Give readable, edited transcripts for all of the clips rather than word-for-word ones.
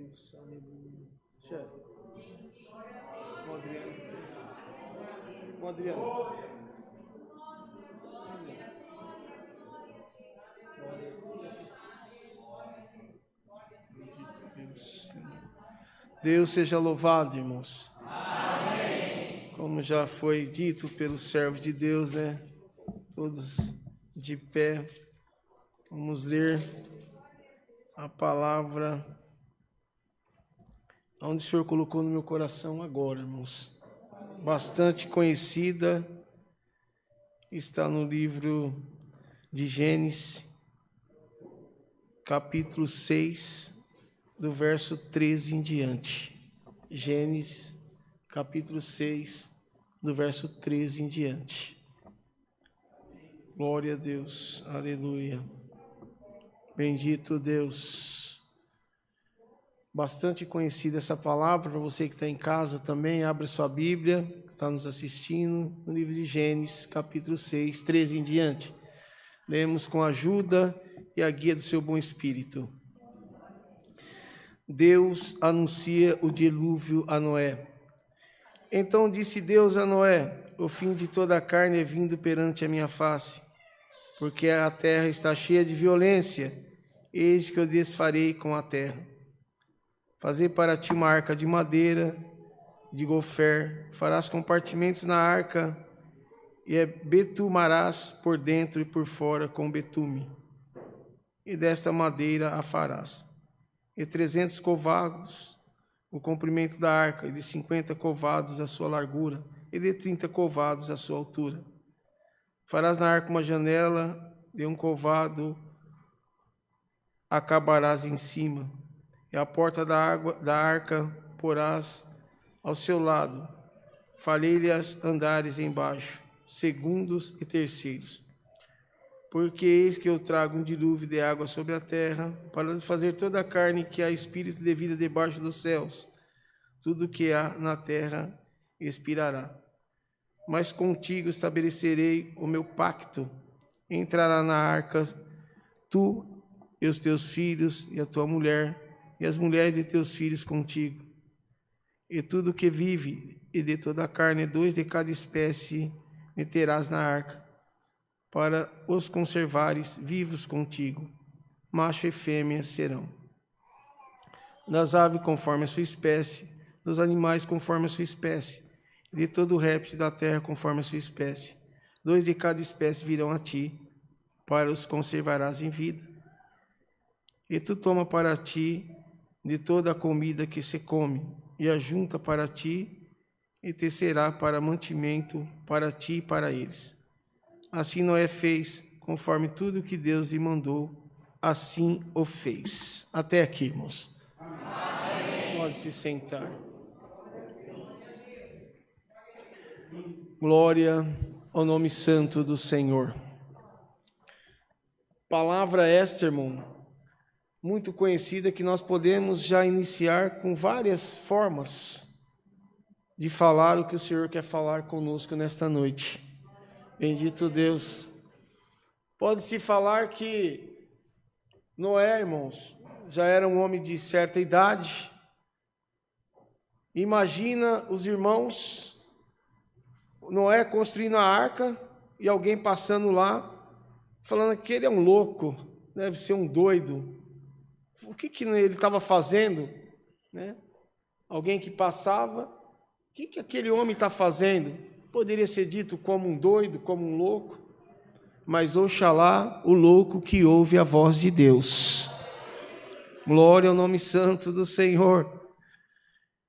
Deus, aleluia. Chefe, com Adriano. Com Adriano. Deus. Deus seja louvado, irmãos. Amém. Como já foi dito pelos servos de Deus, né? Todos de pé. Vamos ler a palavra onde o Senhor colocou no meu coração agora, irmãos. Bastante conhecida, está no livro de Gênesis, capítulo 6, do verso 13 em diante. Gênesis, capítulo 6, do verso 13 em diante. Glória a Deus, aleluia. Bendito Deus. Bastante conhecida essa palavra, para você que está em casa também, abre sua Bíblia, que está nos assistindo, no livro de Gênesis, capítulo 6, 13 em diante. Lemos com a ajuda e a guia do seu bom espírito. Deus anuncia o dilúvio a Noé. Então disse Deus a Noé: o fim de toda a carne é vindo perante a minha face, porque a terra está cheia de violência, eis que eu desfarei com a terra. Fazei para ti uma arca de madeira, de gofer, farás compartimentos na arca, e betumarás por dentro e por fora com betume. E desta madeira a farás. E 300 covados o comprimento da arca, e de 50 covados a sua largura, e de 30 covados a sua altura. Farás na arca uma janela, de um covado acabarás em cima, e a porta da arca porás ao seu lado. Farei-lhes andares embaixo, segundos e terceiros. Porque eis que eu trago um dilúvio de água sobre a terra, para desfazer toda a carne que há espírito de vida debaixo dos céus. Tudo que há na terra expirará. Mas contigo estabelecerei o meu pacto. Entrará na arca tu e os teus filhos e a tua mulher, e as mulheres de teus filhos contigo. E tudo que vive, e de toda a carne, 2 de cada espécie, meterás na arca, para os conservares vivos contigo. Macho e fêmea serão. Das aves conforme a sua espécie, dos animais conforme a sua espécie, e de todo o réptil da terra conforme a sua espécie. 2 de cada espécie virão a ti, para os conservarás em vida. E tu toma para ti de toda a comida que se come, e ajunta para ti, e te será para mantimento para ti e para eles. Assim Noé fez, conforme tudo que Deus lhe mandou, assim o fez. Até aqui, irmãos. Amém. Pode se sentar. Glória ao nome santo do Senhor. Palavra esta, irmão, muito conhecida, que nós podemos já iniciar com várias formas de falar o que o Senhor quer falar conosco nesta noite. Bendito Deus. Pode-se falar que Noé, irmãos, já era um homem de certa idade. Imagina os irmãos, Noé construindo a arca e alguém passando lá, falando que ele é um louco, deve ser um doido. O que ele estava fazendo, né? Alguém que passava, o que aquele homem está fazendo? Poderia ser dito como um doido, como um louco, mas oxalá o louco que ouve a voz de Deus. Glória ao nome santo do Senhor.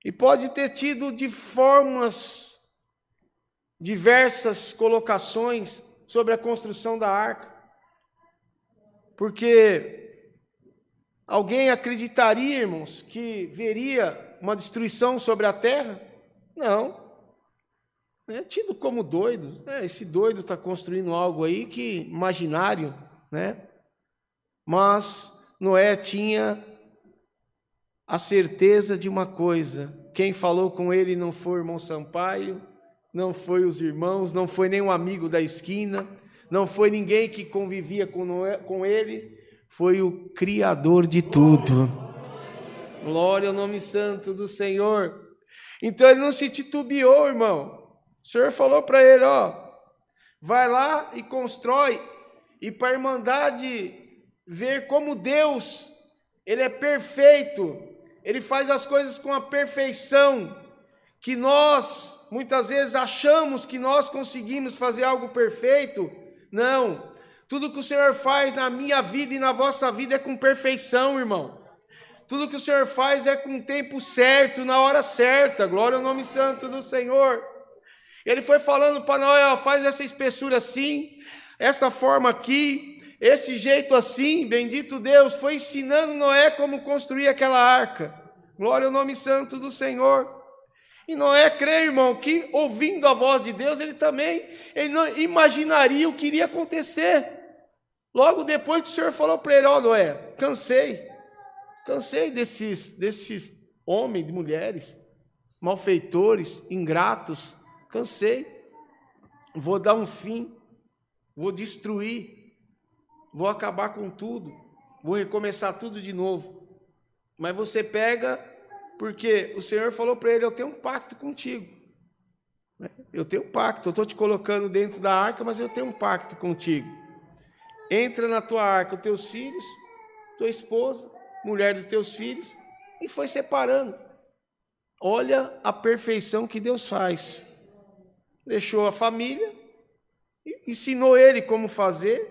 E pode ter tido de formas diversas colocações sobre a construção da arca, porque alguém acreditaria, irmãos, que veria uma destruição sobre a terra? Não. É tido como doido. Esse doido está construindo algo aí que imaginário, né? Mas Noé tinha a certeza de uma coisa: quem falou com ele não foi o irmão Sampaio, não foi os irmãos, não foi nem um amigo da esquina, não foi ninguém que convivia com ele, foi o Criador de tudo. Glória ao nome santo do Senhor. Então ele não se titubeou, irmão. O Senhor falou para ele, vai lá e constrói, e para a Irmandade ver como Deus, Ele é perfeito, Ele faz as coisas com a perfeição, que nós, muitas vezes, achamos que nós conseguimos fazer algo perfeito. Não, tudo que o Senhor faz na minha vida e na vossa vida é com perfeição, irmão. Tudo que o Senhor faz é com o tempo certo, na hora certa. Glória ao nome santo do Senhor. Ele foi falando para Noé, faz essa espessura assim, essa forma aqui, esse jeito assim, bendito Deus. Foi ensinando Noé como construir aquela arca. Glória ao nome santo do Senhor. E Noé crê, irmão, que ouvindo a voz de Deus, ele não imaginaria o que iria acontecer. Logo depois que o Senhor falou para ele, Noé, cansei desses homens e mulheres, malfeitores, ingratos, cansei, vou dar um fim, vou destruir, vou acabar com tudo, vou recomeçar tudo de novo. Mas você pega, porque o Senhor falou para ele, eu tenho um pacto contigo, eu tenho um pacto, eu estou te colocando dentro da arca, mas eu tenho um pacto contigo. Entra na tua arca os teus filhos, tua esposa, mulher dos teus filhos, e foi separando. Olha a perfeição que Deus faz. Deixou a família, ensinou ele como fazer,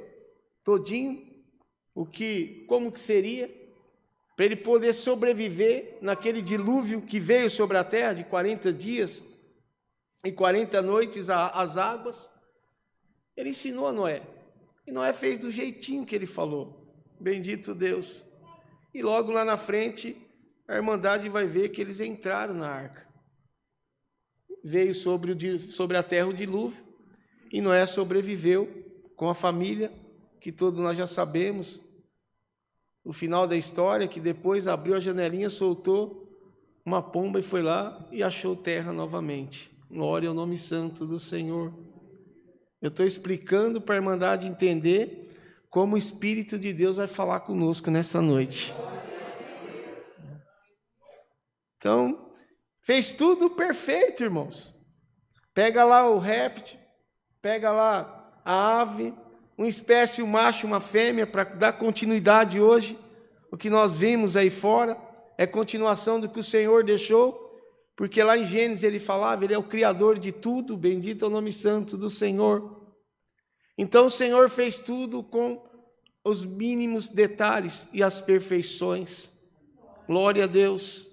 todinho, como que seria, para ele poder sobreviver naquele dilúvio que veio sobre a terra de 40 dias e 40 noites as águas. Ele ensinou a Noé, e Noé fez do jeitinho que ele falou. Bendito Deus. E logo lá na frente, a Irmandade vai ver que eles entraram na arca. Veio sobre a terra o dilúvio, e Noé sobreviveu com a família, que todos nós já sabemos, o final da história, que depois abriu a janelinha, soltou uma pomba e foi lá e achou terra novamente. Glória ao nome santo do Senhor. Eu estou explicando para a Irmandade entender como o Espírito de Deus vai falar conosco nessa noite. Então, fez tudo perfeito, irmãos. Pega lá o réptil, pega lá a ave, uma espécie, um macho, uma fêmea, para dar continuidade hoje. O que nós vimos aí fora é continuação do que o Senhor deixou, porque lá em Gênesis ele falava, ele é o Criador de tudo, bendito é o nome santo do Senhor. Então o Senhor fez tudo com os mínimos detalhes e as perfeições. Glória a Deus.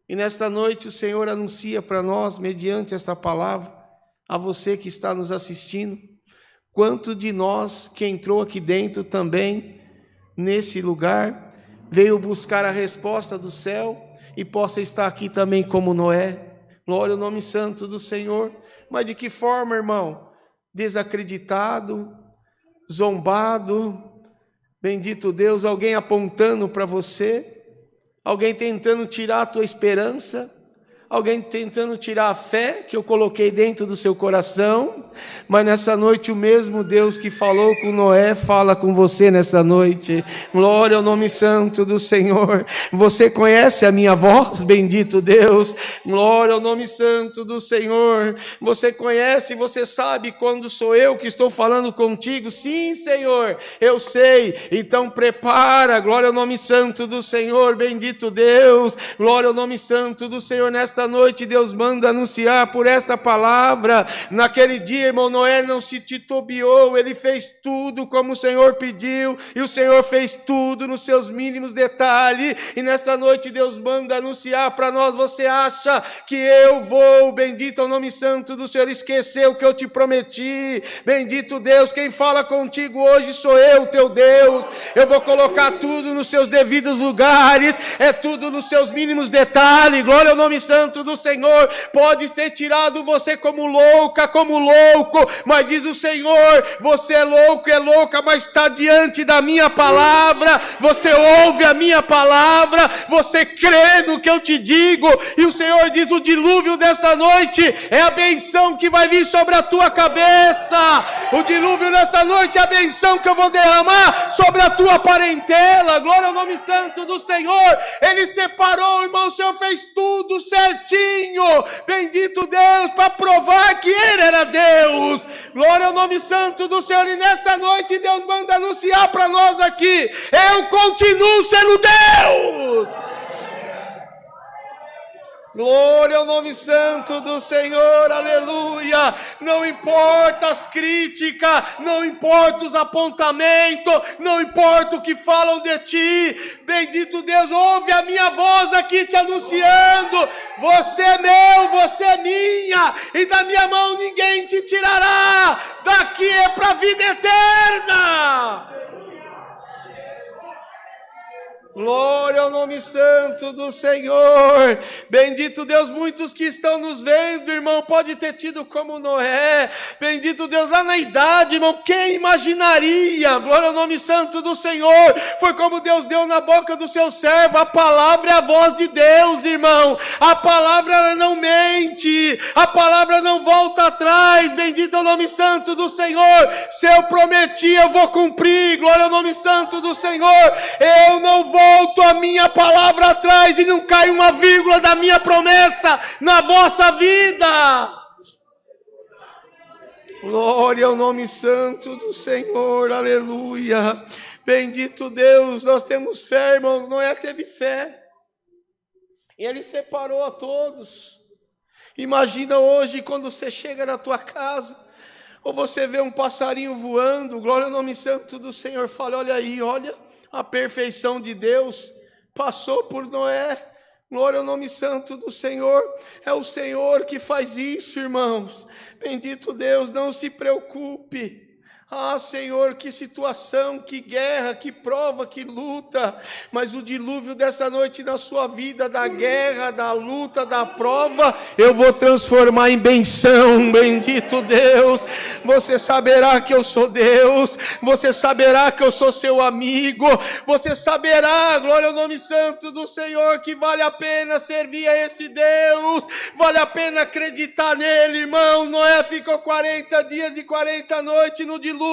E nesta noite o Senhor anuncia para nós, mediante esta palavra, a você que está nos assistindo, quanto de nós que entrou aqui dentro também, nesse lugar, veio buscar a resposta do céu e possa estar aqui também como Noé. Glória ao nome santo do Senhor. Mas de que forma, irmão? Desacreditado, zombado, bendito Deus, alguém apontando para você, alguém tentando tirar a tua esperança, alguém tentando tirar a fé que eu coloquei dentro do seu coração. Mas nessa noite o mesmo Deus que falou com Noé fala com você nessa noite. Glória ao nome santo do Senhor. Você conhece a minha voz, bendito Deus. Glória ao nome santo do Senhor. Você conhece, você sabe quando sou eu que estou falando contigo. Sim, Senhor, eu sei. Então prepara, glória ao nome santo do Senhor, bendito Deus. Glória ao nome santo do Senhor. Nesta noite Deus manda anunciar por esta palavra. Naquele dia, irmão, Noé não se titubeou, ele fez tudo como o Senhor pediu, e o Senhor fez tudo nos seus mínimos detalhes. E nesta noite Deus manda anunciar para nós. Você acha que eu vou, bendito é o nome santo do Senhor, esquecer o que eu te prometi? Bendito Deus, quem fala contigo hoje sou eu, teu Deus. Eu vou colocar tudo nos seus devidos lugares, é tudo nos seus mínimos detalhes. Glória ao nome santo Santo do Senhor. Pode ser tirado você como louca, como louco, mas diz o Senhor, você é louco, é louca, mas está diante da minha palavra, você ouve a minha palavra, você crê no que eu te digo, e o Senhor diz, o dilúvio desta noite é a benção que vai vir sobre a tua cabeça, o dilúvio desta noite é a benção que eu vou derramar sobre a tua parentela. Glória ao nome santo do Senhor. Ele separou, irmão, o Senhor fez tudo certinho, bendito Deus, para provar que Ele era Deus. Glória ao nome santo do Senhor. E nesta noite Deus manda anunciar para nós aqui, eu continuo sendo Deus. Glória ao nome santo do Senhor, aleluia. Não importa as críticas, não importa os apontamentos, não importa o que falam de ti, bendito Deus, ouve a minha voz aqui te anunciando, você é meu, você é minha, e da minha mão ninguém te tirará, daqui é para a vida eterna. Glória ao nome santo do Senhor, bendito Deus, muitos que estão nos vendo, irmão, pode ter tido como Noé, bendito Deus, lá na idade, irmão, quem imaginaria, glória ao nome santo do Senhor, foi como Deus deu na boca do seu servo, a palavra é a voz de Deus, irmão, a palavra ela não mente, a palavra não volta atrás, bendito é o nome santo do Senhor, se eu prometi eu vou cumprir, glória ao nome santo do Senhor, eu não volto a minha palavra atrás e não cai uma vírgula da minha promessa na vossa vida. Glória ao nome santo do Senhor, aleluia. Bendito Deus, nós temos fé, irmãos. Noé teve fé e ele separou a todos. Imagina hoje quando você chega na tua casa ou você vê um passarinho voando, glória ao nome santo do Senhor, fala, olha aí, olha a perfeição de Deus, passou por Noé, glória ao nome santo do Senhor, é o Senhor que faz isso, irmãos, bendito Deus, não se preocupe, ah Senhor, que situação, que guerra, que prova, que luta, mas o dilúvio dessa noite na sua vida, da guerra, da luta, da prova, eu vou transformar em benção, bendito Deus, você saberá que eu sou Deus, você saberá que eu sou seu amigo, você saberá, glória ao nome santo do Senhor, que vale a pena servir a esse Deus, vale a pena acreditar nele, irmão. Noé ficou 40 dias e 40 noites no dilúvio,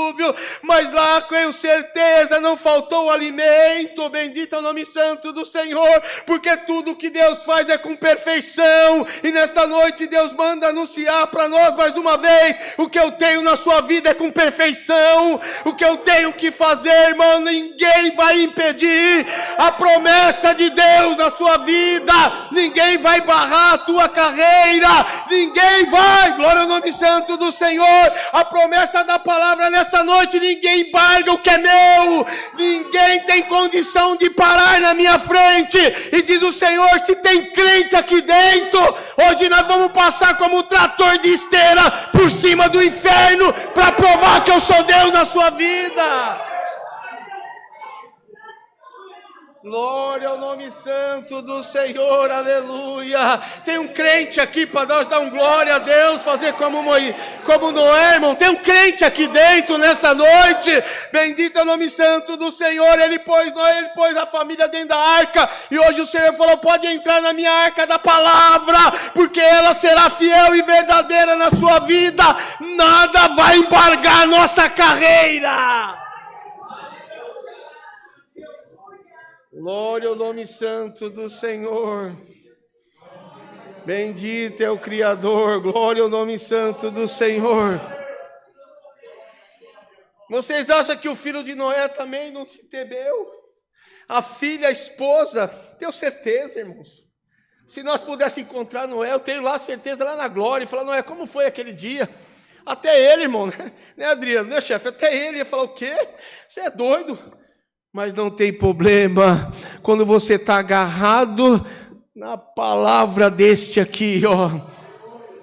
mas lá com certeza não faltou alimento, bendito é o nome santo do Senhor, porque tudo que Deus faz é com perfeição, e nesta noite Deus manda anunciar para nós mais uma vez, o que eu tenho na sua vida é com perfeição, o que eu tenho que fazer, irmão, ninguém vai impedir a promessa de Deus na sua vida, ninguém vai barrar a tua carreira, ninguém vai, glória ao nome santo do Senhor, a promessa da palavra nessa noite, ninguém embarga o que é meu, ninguém tem condição de parar na minha frente, e diz o Senhor, se tem crente aqui dentro, hoje nós vamos passar como um trator de esteira, por cima do inferno, para provar que eu sou Deus na sua vida. Glória ao nome santo do Senhor, aleluia. Tem um crente aqui para nós dar um glória a Deus, fazer como Noé, irmão. Tem um crente aqui dentro nessa noite, bendito é o nome santo do Senhor. Ele pôs a família dentro da arca, e hoje o Senhor falou, pode entrar na minha arca da palavra, porque ela será fiel e verdadeira na sua vida, nada vai embargar a nossa carreira. Glória ao nome santo do Senhor. Bendito é o Criador. Glória ao nome santo do Senhor. Vocês acham que o filho de Noé também não se temeu? A filha, a esposa, tenho certeza, irmãos. Se nós pudéssemos encontrar Noé, eu tenho lá certeza lá na glória, e falar, Noé, como foi aquele dia? Até ele, irmão, né Adriano, né chefe? Até ele ia falar, o quê? Você é doido? Mas não tem problema, quando você está agarrado na palavra deste aqui, ó.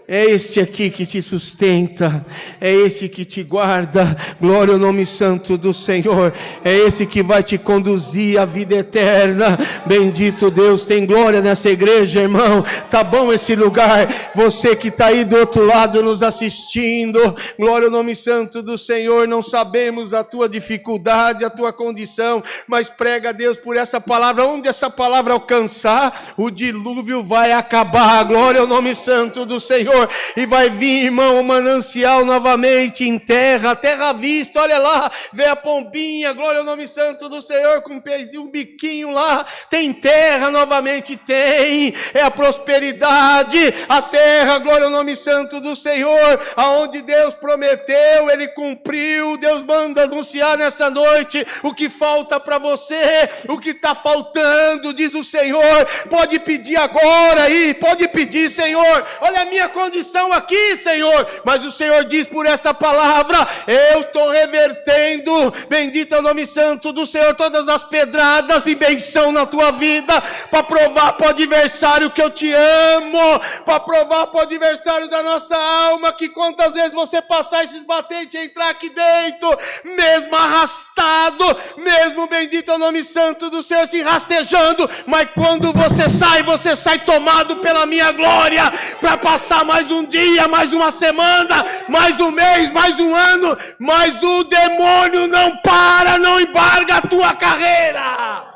É este aqui que te sustenta, é esse que te guarda, glória ao nome santo do Senhor, é esse que vai te conduzir à vida eterna. Bendito Deus, tem glória nessa igreja, irmão. Tá bom esse lugar, você que está aí do outro lado nos assistindo, glória ao nome santo do Senhor. Não sabemos a tua dificuldade, a tua condição, mas prega a Deus por essa palavra. Onde essa palavra alcançar, o dilúvio vai acabar, glória ao nome santo do Senhor. E vai vir, irmão, o manancial novamente em terra, terra à vista, olha lá, vê a pombinha, glória ao nome santo do Senhor, com um biquinho lá, tem terra novamente, tem, é a prosperidade, a terra, glória ao nome santo do Senhor, aonde Deus prometeu, Ele cumpriu. Deus manda anunciar nessa noite o que falta para você, o que está faltando, diz o Senhor. Pode pedir agora aí, pode pedir, Senhor, olha a minha condição aqui, Senhor, mas o Senhor diz por esta palavra, eu estou revertendo, bendito é o nome santo do Senhor, todas as pedradas e benção na tua vida, para provar para o adversário que eu te amo, para provar para o adversário da nossa alma, que quantas vezes você passar esses batentes e entrar aqui dentro, mesmo arrastado, mesmo bendito é o nome santo do Senhor, se rastejando, mas quando você sai tomado pela minha glória, para passar mais um dia, mais uma semana, mais um mês, mais um ano, mas o demônio não para, não embarga a tua carreira.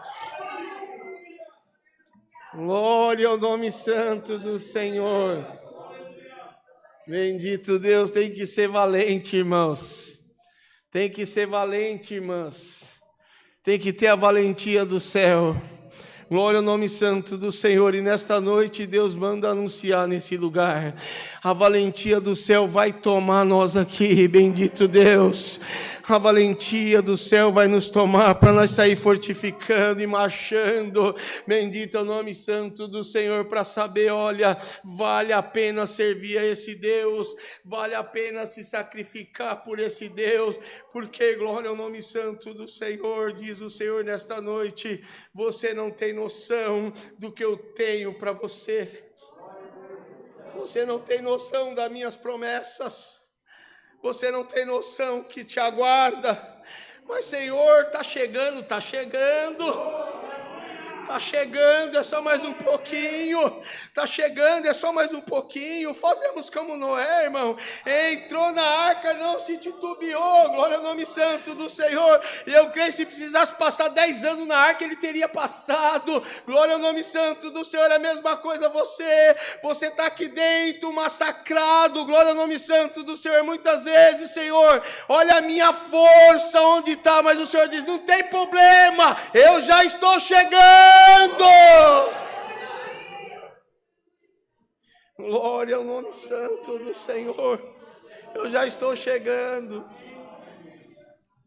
Glória ao nome santo do Senhor. Bendito Deus, tem que ser valente, irmãos. Tem que ser valente, irmãs. Tem que ter a valentia do céu. Glória ao nome santo do Senhor. E nesta noite Deus manda anunciar nesse lugar. A valentia do céu vai tomar nós aqui, bendito Deus. A valentia do céu vai nos tomar para nós sair fortificando e marchando. Bendito é o nome santo do Senhor, para saber, olha, vale a pena servir a esse Deus, vale a pena se sacrificar por esse Deus, porque glória ao nome santo do Senhor, diz o Senhor nesta noite, você não tem noção do que eu tenho para você. Você não tem noção das minhas promessas. Você não tem noção que te aguarda. Mas Senhor, está chegando. Está chegando, é só mais um pouquinho. Está chegando, é só mais um pouquinho. Fazemos como Noé, irmão. Entrou na arca, não se titubeou. Glória ao nome santo do Senhor. E eu creio que se precisasse passar 10 anos na arca, ele teria passado. Glória ao nome santo do Senhor. É a mesma coisa você. Você está aqui dentro, massacrado. Glória ao nome santo do Senhor. Muitas vezes, Senhor, olha a minha força onde está. Mas o Senhor diz, não tem problema. Eu já estou chegando. Glória ao nome santo do Senhor. Eu já estou chegando.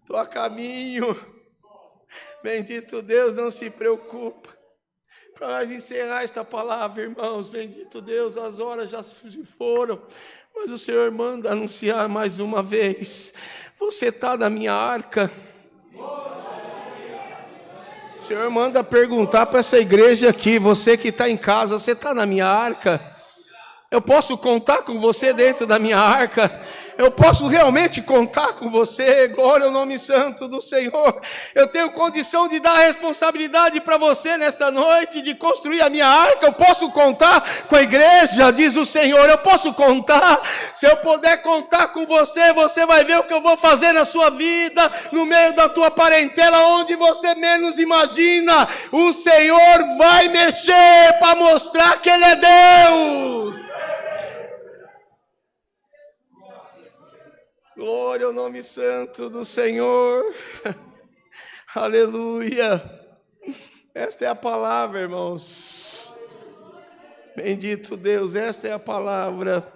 Estou a caminho. Bendito Deus, não se preocupa. Para nós encerrar esta palavra, irmãos, bendito Deus, as horas já se foram, mas o Senhor manda anunciar mais uma vez. Você está na minha arca? O Senhor manda perguntar para essa igreja aqui, você que está em casa, você está na minha arca? Eu posso contar com você dentro da minha arca? Eu posso realmente contar com você? Glória ao nome santo do Senhor. Eu tenho condição de dar responsabilidade para você nesta noite, de construir a minha arca. Eu posso contar com a igreja, diz o Senhor. Eu posso contar. Se eu puder contar com você, você vai ver o que eu vou fazer na sua vida, no meio da tua parentela, onde você menos imagina. O Senhor vai mexer para mostrar que Ele é Deus. Glória ao nome santo do Senhor. Aleluia. Esta é a palavra, irmãos. Bendito Deus, esta é a palavra.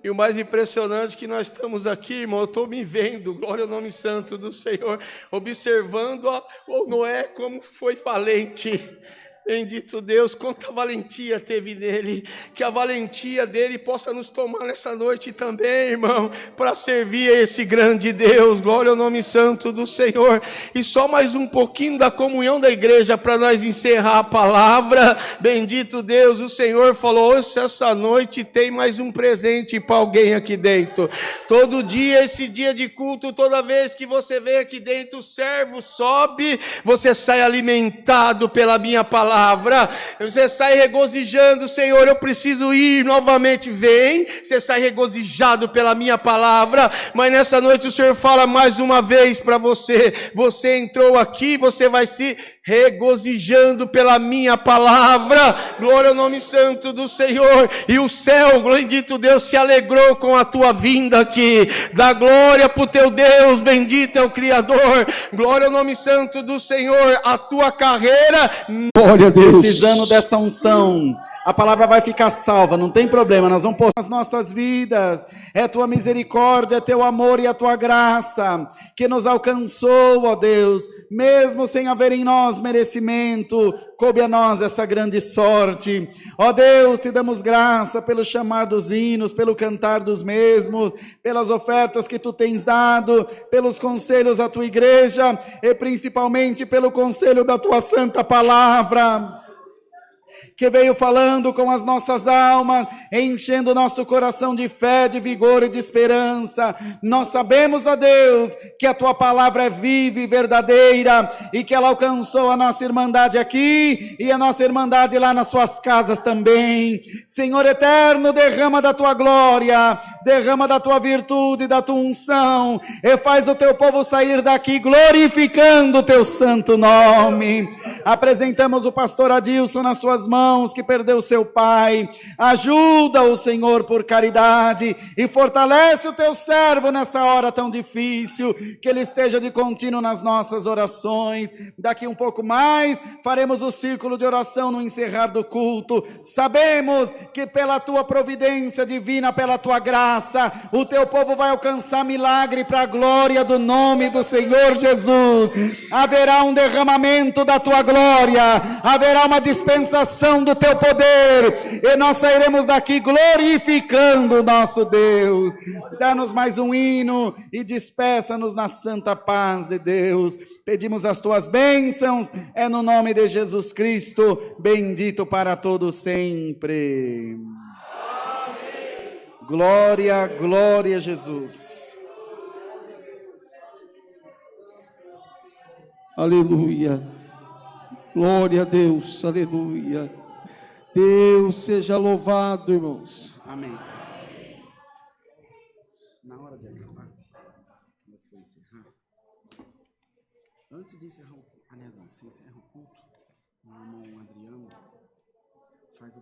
E o mais impressionante é que nós estamos aqui, irmão, eu estou me vendo, glória ao nome santo do Senhor, observando o Noé como foi valente. Bendito Deus, quanta valentia teve nele, que a valentia dele possa nos tomar nessa noite também, irmão, para servir a esse grande Deus. Glória ao nome santo do Senhor. E só mais um pouquinho da comunhão da igreja para nós encerrar a palavra. Bendito Deus, o Senhor falou: se essa noite tem mais um presente para alguém aqui dentro. Todo dia, esse dia de culto, toda vez que você vem aqui dentro, o servo sobe, você sai alimentado pela minha palavra. Você sai regozijando: Senhor, eu preciso ir novamente. Vem, você sai regozijado pela minha palavra. Mas nessa noite o Senhor fala mais uma vez para você: você entrou aqui, você vai se regozijando pela minha palavra. Glória ao nome santo do Senhor. E o céu, bendito Deus, se alegrou com a tua vinda aqui. Dá glória para o teu Deus, bendito é o Criador. Glória ao nome santo do Senhor. A tua carreira, glória a Deus. Precisando dessa unção, a palavra vai ficar salva, não tem problema, nós vamos pôr nas nossas vidas. É tua misericórdia, é teu amor e a tua graça que nos alcançou, ó Deus, mesmo sem haver em nós merecimento. Coube a nós essa grande sorte. Ó Deus, te damos graça pelo chamar dos hinos, pelo cantar dos mesmos, pelas ofertas que tu tens dado, pelos conselhos da tua igreja e principalmente pelo conselho da tua santa palavra, que veio falando com as nossas almas, enchendo o nosso coração de fé, de vigor e de esperança. Nós sabemos, ó Deus, que a tua palavra é viva e verdadeira, e que ela alcançou a nossa irmandade aqui, e a nossa irmandade lá nas suas casas também. Senhor eterno, derrama da tua glória, derrama da tua virtude, da tua unção, e faz o teu povo sair daqui glorificando o teu santo nome. Apresentamos o pastor Adilson nas suas mãos, que perdeu seu pai. Ajuda-o, Senhor, por caridade, e fortalece o teu servo nessa hora tão difícil, que ele esteja de contínuo nas nossas orações. Daqui um pouco mais faremos o círculo de oração no encerrar do culto. Sabemos que pela tua providência divina, pela tua graça, o teu povo vai alcançar milagre para a glória do nome do Senhor Jesus. Haverá um derramamento da tua glória, haverá uma dispensação do teu poder, e nós sairemos daqui glorificando o nosso Deus. Dá-nos mais um hino e despeça-nos na santa paz de Deus. Pedimos as tuas bênçãos, é no nome de Jesus Cristo, bendito para todos sempre. Amém. Glória, glória a Jesus. Aleluia. Glória a Deus, aleluia. Deus seja louvado, irmãos. Amém. Na hora de acabar, como é que foi encerrar? Antes de encerrar o culto, aliás não, se encerra o culto, o irmão Adriano faz o